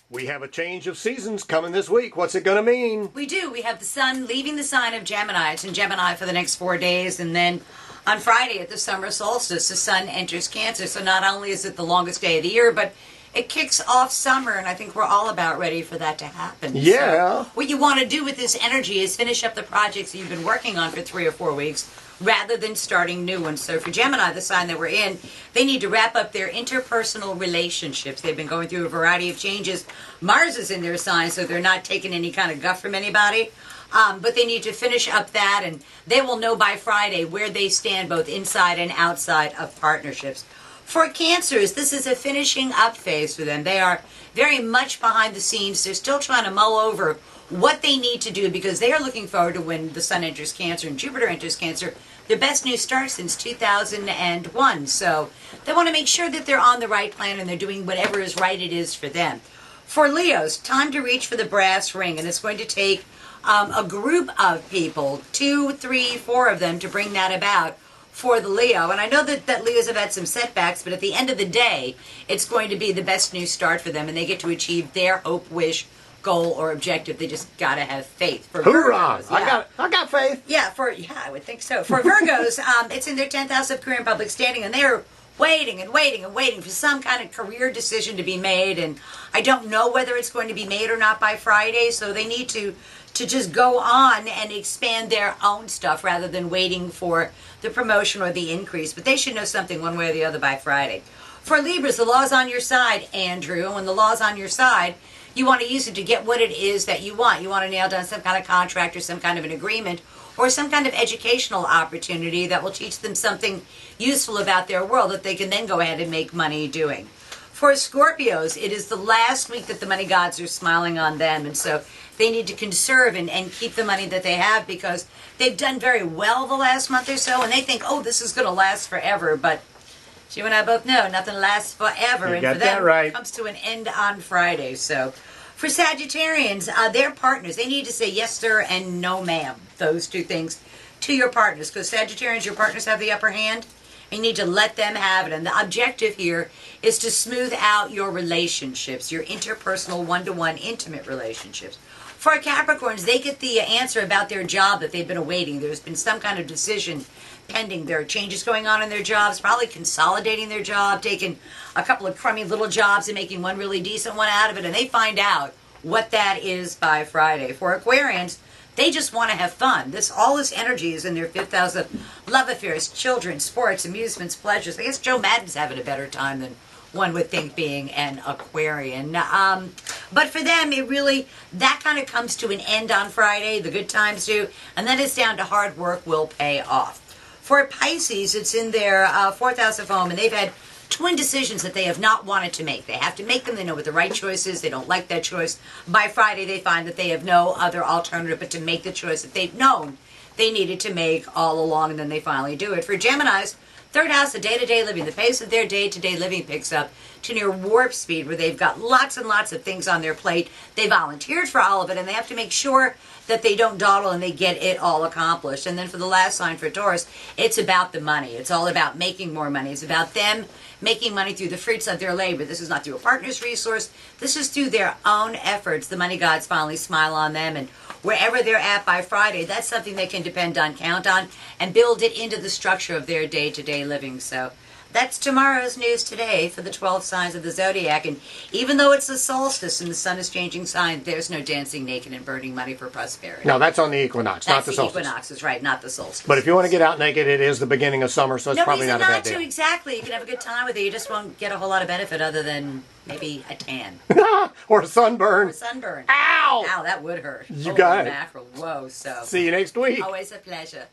We have a change of seasons coming this week. What's it going to mean? We do. We have the sun leaving the sign of Gemini. It's in Gemini for the next 4 days. And then on Friday at the summer solstice, the sun enters Cancer. So not only is it the longest day of the year, but it kicks off summer. And I think we're all about ready for that to happen. Yeah. So what you want to do with this energy is finish up the projects that you've been working on for 3 or 4 weeks, rather than starting new ones. So for Gemini, the sign that we're in, they need to wrap up their interpersonal relationships. They've been going through a variety of changes. Mars is in their sign, so they're not taking any kind of guff from anybody. But they need to finish up that, and they will know by Friday where they stand both inside and outside of partnerships. For Cancers, this is a finishing up phase for them. They are very much behind the scenes. They're still trying to mull over what they need to do, because they are looking forward to when the sun enters Cancer and Jupiter enters Cancer, their best new start since 2001. So they want to make sure that they're on the right plan and they're doing whatever is right it is for them. For Leos, time to reach for the brass ring, and it's going to take a group of people, 2, 3, 4 of them, to bring that about for the Leo. And I know that Leos have had some setbacks, but at the end of the day, it's going to be the best new start for them, and they get to achieve their hope, wish, goal, or objective. They just gotta have faith. For Hoorah! Virgos, yeah. I got faith. Yeah, I would think so. For Virgos, it's in their 10th house of career and public standing, and they're waiting and waiting and waiting for some kind of career decision to be made. And I don't know whether it's going to be made or not by Friday, so they need to just go on and expand their own stuff rather than waiting for the promotion or the increase. But they should know something one way or the other by Friday. For Libras, the law's on your side, Andrew. And when the law's on your side, you want to use it to get what it is that you want. You want to nail down some kind of contract or some kind of an agreement or some kind of educational opportunity that will teach them something useful about their world that they can then go ahead and make money doing. For Scorpios, it is the last week that the money gods are smiling on them, and so they need to conserve and keep the money that they have, because they've done very well the last month or so, and they think, oh, this is going to last forever, but you and I both know nothing lasts forever, and for them, it comes to an end on Friday. So for Sagittarians, their partners, they need to say yes, sir, and no, ma'am, those two things to your partners, because Sagittarians, your partners have the upper hand. You need to let them have it. And the objective here is to smooth out your relationships, your interpersonal, one-to-one, intimate relationships. For Capricorns, they get the answer about their job that they've been awaiting. There's been some kind of decision pending. There are changes going on in their jobs, probably consolidating their job, taking a couple of crummy little jobs and making one really decent one out of it. And they find out what that is by Friday. For Aquarians, they just want to have fun. All this energy is in their 5th house of love affairs, children, sports, amusements, pleasures. I guess Joe Madden's having a better time than one would think, being an Aquarian. But for them, that kind of comes to an end on Friday. The good times do. And then it's down to hard work will pay off. For Pisces, it's in their 4th house of home, and they've had twin decisions that they have not wanted to make. They have to make them. They know what the right choice is. They don't like that choice. By Friday, they find that they have no other alternative but to make the choice that they've known they needed to make all along, and then they finally do it. For Geminis, 3rd house of day-to-day living. The pace of their day-to-day living picks up to near warp speed, where they've got lots and lots of things on their plate. They volunteered for all of it, and they have to make sure that they don't dawdle and they get it all accomplished. And then for the last sign, for Taurus, it's about the money. It's all about making more money. It's about them making money through the fruits of their labor. This is not through a partner's resource. This is through their own efforts. The money gods finally smile on them, and wherever they're at by Friday, that's something they can depend on, count on, and build it into the structure of their day-to-day living. So that's tomorrow's news today for the 12 signs of the zodiac. And even though it's the solstice and the sun is changing sign, there's no dancing naked and burning money for prosperity. No, that's on the equinox, not the solstice. That's the equinox, is right, not the solstice. But if you want to get out naked, it is the beginning of summer, so it's probably not a bad deal. Exactly. You can have a good time with it. You just won't get a whole lot of benefit other than maybe a tan. Or a sunburn. Or a sunburn. Ow! Ow, that would hurt. You got it. Mackerel. Whoa, so. See you next week. Always a pleasure.